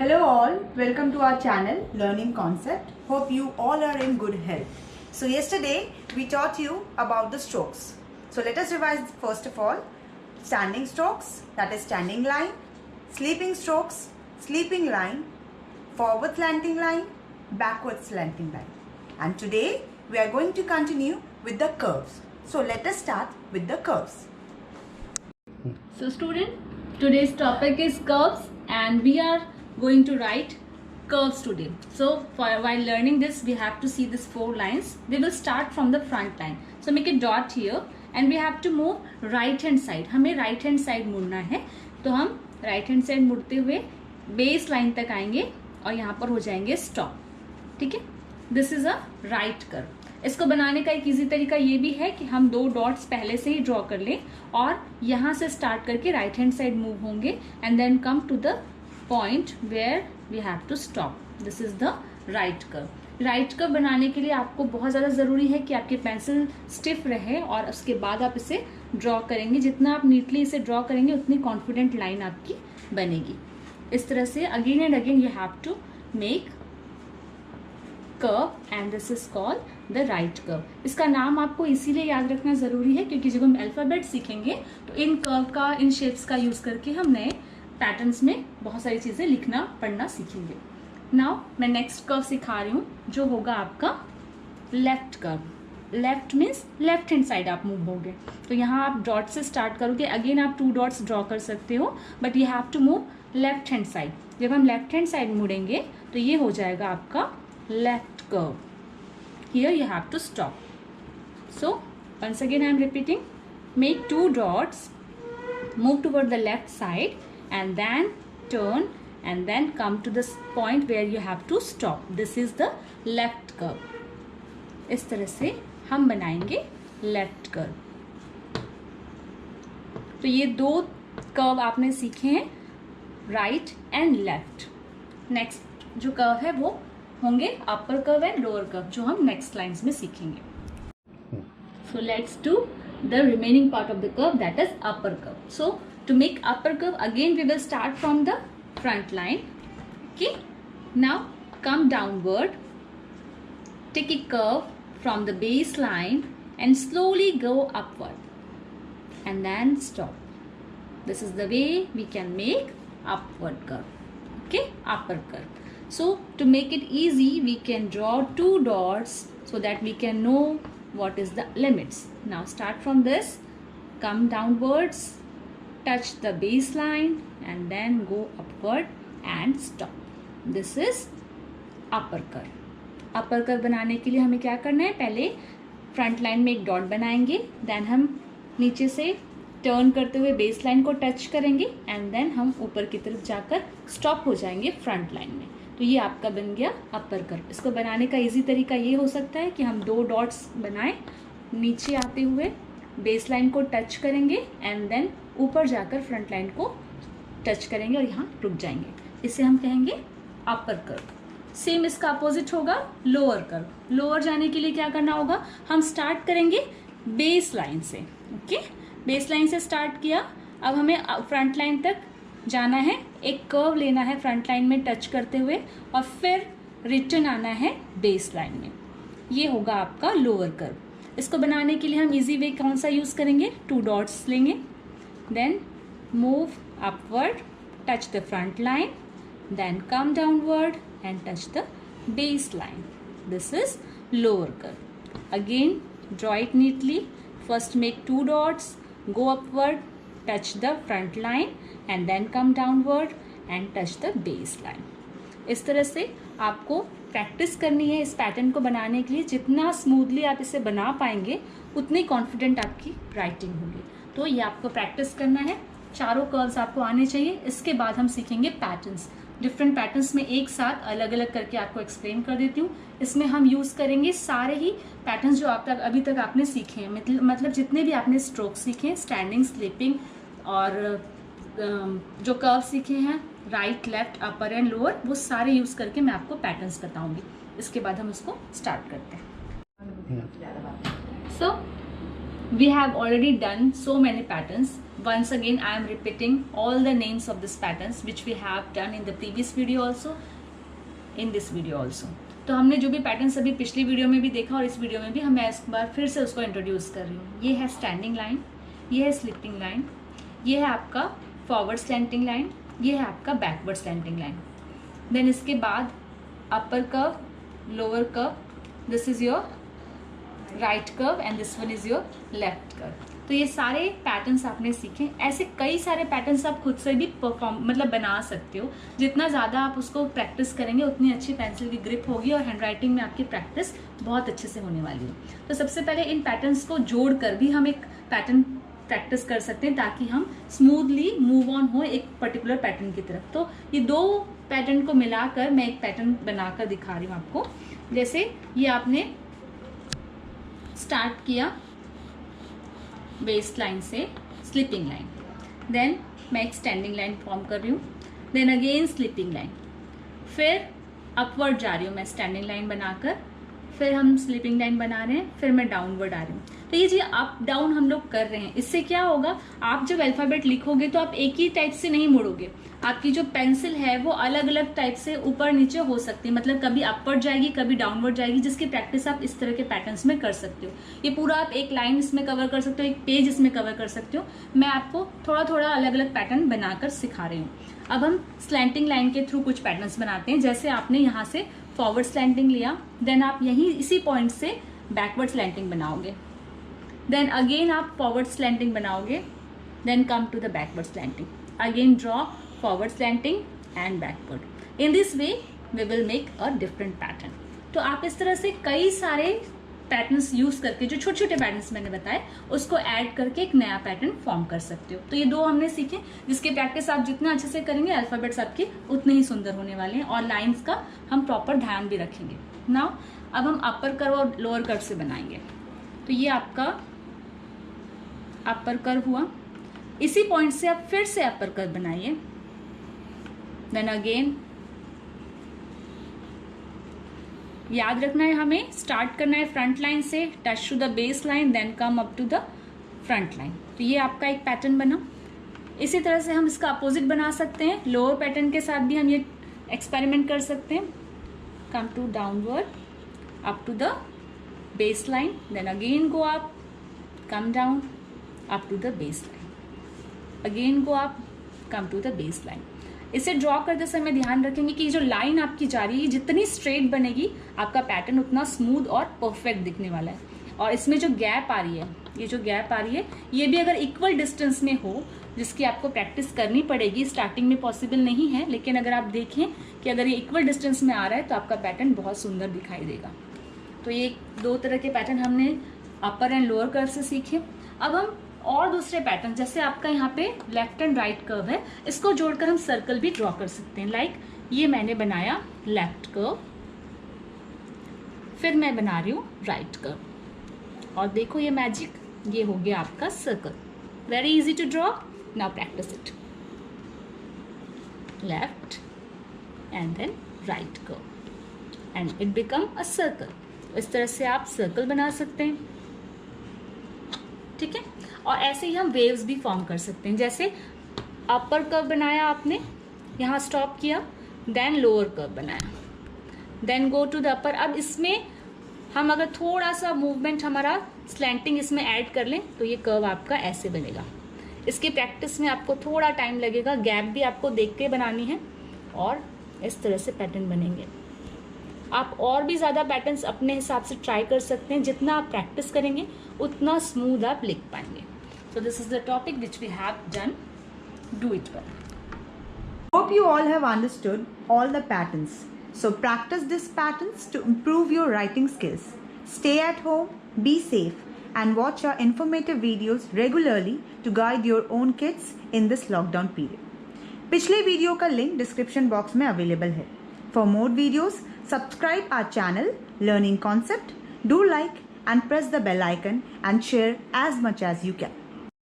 Hello all, welcome to our channel Learning Concept. Hope you all are in good health. So yesterday we taught you about the strokes. So let us revise first of all. Standing strokes, that is standing line, sleeping strokes, sleeping line, forward slanting line, backward slanting line. And today we are going to continue with the curves. So let us start with the curves. So student, today's topic is curves and we are going to write curves today. So while learning this, we have to see these 4 lines. We will start from the front line. So make a dot here and we have to move right hand side. हमें right hand side मुड़ना है, तो हम right hand side मुड़ते हुए base line तक आएंगे और यहाँ पर हो जाएंगे स्टॉप. ठीक है, this is a right curve. इसको बनाने का एक इजी तरीका ये भी है कि हम 2 डॉट्स पहले से ही ड्रॉ कर लें और यहाँ से स्टार्ट करके राइट हैंड साइड मूव होंगे and then come to the point where we have to stop. This is the right curve. Right curve बनाने के लिए आपको बहुत ज़्यादा ज़रूरी है कि आपकी पेंसिल स्टिफ रहे और उसके बाद आप इसे ड्रॉ करेंगे. जितना आप नीटली इसे ड्रॉ करेंगे उतनी कॉन्फिडेंट लाइन आपकी बनेगी. इस तरह से again and again you have to make curve and this is called the right curve. इसका नाम आपको इसीलिए याद रखना जरूरी है क्योंकि जब हम अल्फाबेट सीखेंगे तो इन कर्व का, इन शेप्स का यूज करके हम नए पैटर्न्स में बहुत सारी चीजें लिखना पढ़ना सीखेंगे. नाउ मैं नेक्स्ट कर्व सिखा रही हूँ जो होगा आपका left curve. Left means left hand side आप मूव होगे. तो यहाँ आप डॉट से स्टार्ट करोगे. अगेन आप 2 डॉट्स ड्रॉ कर सकते हो but you have to move left hand side. जब हम लेफ्ट हैंड साइड मुड़ेंगे तो ये हो जाएगा आपका left curve. Here you have to stop. So once again I am repeating, make 2 dots, move toward the left side and then turn and then come to this point where you have to stop. This is the left curve. इस तरह से हम बनाएंगे left curve. तो ये 2 curve आपने सीखे हैं, राइट एंड लेफ्ट. नेक्स्ट जो कर्व है वो होंगे upper curve and lower curve जो हम नेक्स्ट लाइंस में सीखेंगे. So let's do the remaining part of the curve, that is upper curve. So to make upper curve again we will start from the front line. Okay, now come downward, take a curve from the base line and slowly go upward and then stop. This is the way we can make upward curve. Okay, upper curve. So to make it easy, we can draw 2 dots so that we can know what is the limits. Now start from this, come downwards, touch the baseline and then go upward and stop. This is upper curve. Upper curve बनाने के लिए हमें क्या करना है, पहले front line में एक डॉट बनाएंगे, देन हम नीचे से टर्न करते हुए बेस लाइन को टच करेंगे एंड देन हम ऊपर की तरफ जाकर स्टॉप हो जाएंगे फ्रंट लाइन में. तो ये आपका बन गया अपर कर्व. इसको बनाने का इजी तरीका ये हो सकता है कि हम 2 डॉट्स बनाएं, नीचे आते हुए बेस लाइन को टच करेंगे एंड देन ऊपर जाकर फ्रंट लाइन को टच करेंगे और यहाँ रुक जाएंगे. इसे हम कहेंगे अपर कर्व. सेम इसका अपोजिट होगा लोअर कर्व. लोअर जाने के लिए क्या करना होगा, हम स्टार्ट करेंगे बेस लाइन से. ओके, बेस लाइन से स्टार्ट किया, अब हमें फ्रंट लाइन तक जाना है. एक कर्व लेना है फ्रंट लाइन में टच करते हुए और फिर रिटर्न आना है बेस लाइन में. ये होगा आपका लोअर कर्व. इसको बनाने के लिए हम इजी वे कौन सा यूज करेंगे, 2 डॉट्स लेंगे, then move upward, touch the front line, then come downward and touch the base line. This is lower curve. Again draw it neatly. First make 2 dots, go upward, touch the front line and then come downward and touch the base line. इस तरह से आपको practice करनी है इस pattern को बनाने के लिए. जितना स्मूथली आप इसे बना पाएंगे उतनी कॉन्फिडेंट आपकी राइटिंग होगी. तो ये आपको प्रैक्टिस करना है. 4 कर्व्स आपको आने चाहिए. इसके बाद हम सीखेंगे पैटर्न्स. डिफरेंट पैटर्न्स में एक साथ अलग अलग करके आपको एक्सप्लेन कर देती हूँ. इसमें हम यूज़ करेंगे सारे ही पैटर्न्स जो अभी तक आपने सीखे हैं. मतलब जितने भी आपने स्ट्रोक सीखे हैं, स्टैंडिंग, स्लीपिंग और जो कर्व सीखे हैं right, left, upper and lower, वो सारे यूज़ करके मैं आपको पैटर्न्स बताऊंगी. इसके बाद हम इसको स्टार्ट करते हैं. सो We have already done so many patterns. Once again I am repeating all the names of these patterns which we have done in the previous video also, in this video also. तो हमने जो भी patterns अभी पिछली video में भी देखा और इस वीडियो में भी मैं इस बार फिर से उसको इंट्रोड्यूस कर रही हूँ. ये है स्टैंडिंग लाइन, ये है स्लिपिंग लाइन, ये है आपका फॉरवर्ड स्लैंटिंग लाइन, ये है आपका बैकवर्ड स्लैंटिंग लाइन. देन इसके बाद upper curve, lower curve, this is your right curve and this one is your left curve. तो ये सारे पैटर्न्स आपने सीखे. ऐसे कई सारे पैटर्न्स आप खुद से भी मतलब बना सकते हो. जितना ज़्यादा आप उसको प्रैक्टिस करेंगे उतनी अच्छी पेंसिल की ग्रिप होगी और हैंडराइटिंग में आपकी प्रैक्टिस बहुत अच्छे से होने वाली है. तो सबसे पहले इन पैटर्न्स को जोड़कर भी हम एक पैटर्न प्रैक्टिस कर सकते हैं ताकि हम स्मूथली मूव ऑन हो एक पर्टिकुलर पैटर्न की तरफ. तो ये दो पैटर्न को मिलाकर मैं एक पैटर्न बनाकर दिखा रही हूँ आपको. जैसे ये आपने स्टार्ट किया वेस्ट लाइन से स्लिपिंग लाइन, देन मैं एक स्टैंडिंग लाइन फॉर्म कर रही हूँ, देन अगेन स्लिपिंग लाइन, फिर अपवर्ड जा रही हूँ मैं स्टैंडिंग लाइन बनाकर, फिर हम स्लिपिंग लाइन बना रहे हैं, फिर मैं डाउनवर्ड आ रही हूँ. तो ये जो अप डाउन हम लोग कर रहे हैं इससे क्या होगा, आप जब अल्फाबेट लिखोगे तो आप एक ही टाइप से नहीं मुड़ोगे. आपकी जो पेंसिल है वो अलग अलग टाइप से ऊपर नीचे हो सकती है. मतलब कभी अपवर्ड जाएगी, कभी डाउनवर्ड जाएगी, जिसकी प्रैक्टिस आप इस तरह के पैटर्न्स में कर सकते हो. ये पूरा आप एक लाइन इसमें कवर कर सकते हो, एक पेज इसमें कवर कर सकते हो. मैं आपको थोड़ा थोड़ा अलग अलग पैटर्न बनाकर सिखा रही हूँ. अब हम स्लैंटिंग लाइन के थ्रू कुछ पैटर्न्स बनाते हैं. जैसे आपने यहाँ से फॉरवर्ड स्लैंटिंग लिया, देन आप यहीं इसी पॉइंट से बैकवर्ड स्लैंटिंग बनाओगे, देन अगेन आप फॉरवर्ड स्लैंटिंग बनाओगे, then come to the backward slanting, again draw forward slanting and backward. In this way we will make a different pattern. तो आप इस तरह से कई सारे पैटर्न्स यूज करके जो छोटे छोटे पैटर्न्स मैंने बताए उसको ऐड करके एक नया पैटर्न फॉर्म कर सकते हो. तो ये दो हमने सीखे जिसकी प्रैक्टिस आप जितना अच्छे से करेंगे अल्फाबेट्स आपके उतने ही सुंदर होने वाले हैं और लाइंस का हम प्रॉपर ध्यान भी रखेंगे. नाउ अब हम अपर कर्व और लोअर कर्व से बनाएंगे. तो ये आपका अपर कर्व हुआ. इसी पॉइंट से आप फिर से अपर कर्व बनाइए, देन अगेन याद रखना है हमें स्टार्ट करना है फ्रंट लाइन से, touch to the base line, then come up to the front line. तो ये आपका एक पैटर्न बना. इसी तरह से हम इसका अपोजिट बना सकते हैं. लोअर पैटर्न के साथ भी हम ये एक्सपेरिमेंट कर सकते हैं. Come to downward up to the base line, then again go up, come down up to the base line, again go up, come to the base line. इसे ड्रॉ करते समय ध्यान रखेंगे कि जो लाइन आपकी जा रही है जितनी स्ट्रेट बनेगी आपका पैटर्न उतना स्मूथ और परफेक्ट दिखने वाला है. और इसमें जो गैप आ रही है, ये जो गैप आ रही है ये भी अगर इक्वल डिस्टेंस में हो, जिसकी आपको प्रैक्टिस करनी पड़ेगी, स्टार्टिंग में पॉसिबल नहीं है, लेकिन अगर आप देखें कि अगर ये इक्वल डिस्टेंस में आ रहा है तो आपका पैटर्न बहुत सुंदर दिखाई देगा. तो ये दो तरह के पैटर्न हमने अपर एंड लोअर कर्व से सीखे. अब हम और दूसरे पैटर्न, जैसे आपका यहाँ पे लेफ्ट एंड राइट कर्व है, इसको जोड़कर हम सर्कल भी ड्रॉ कर सकते हैं. लाइक ये मैंने बनाया लेफ्ट कर्व, फिर मैं बना रही हूँ राइट कर्व, और देखो ये मैजिक, ये हो गया आपका circle. Very easy to draw. Now practice it. Left and then right curve and it become a circle. इस तरह से आप सर्कल बना सकते हैं. ठीक है. और ऐसे ही हम वेव्स भी फॉर्म कर सकते हैं. जैसे अपर कर्व बनाया आपने, यहाँ स्टॉप किया, देन लोअर कर्व बनाया, then go to the upper. अब इसमें हम अगर थोड़ा सा मूवमेंट हमारा स्लैंटिंग इसमें ऐड कर लें तो ये कर्व आपका ऐसे बनेगा. इसकी प्रैक्टिस में आपको थोड़ा टाइम लगेगा, गैप भी आपको देख के बनानी है और इस तरह से पैटर्न बनेंगे. आप और भी ज़्यादा पैटर्न्स अपने हिसाब से ट्राई कर सकते हैं. जितना आप प्रैक्टिस करेंगे उतना स्मूथ आप लिख पाएंगे. So this is the topic which we have done. Do it well. Hope you all have understood all the patterns. So practice these patterns to improve your writing skills. Stay at home, be safe, and watch our informative videos regularly to guide your own kids in this lockdown period. पिछले video का link description box में available है. For more videos, subscribe our channel Learning Concept. Do like and press the bell icon and share as much as you can.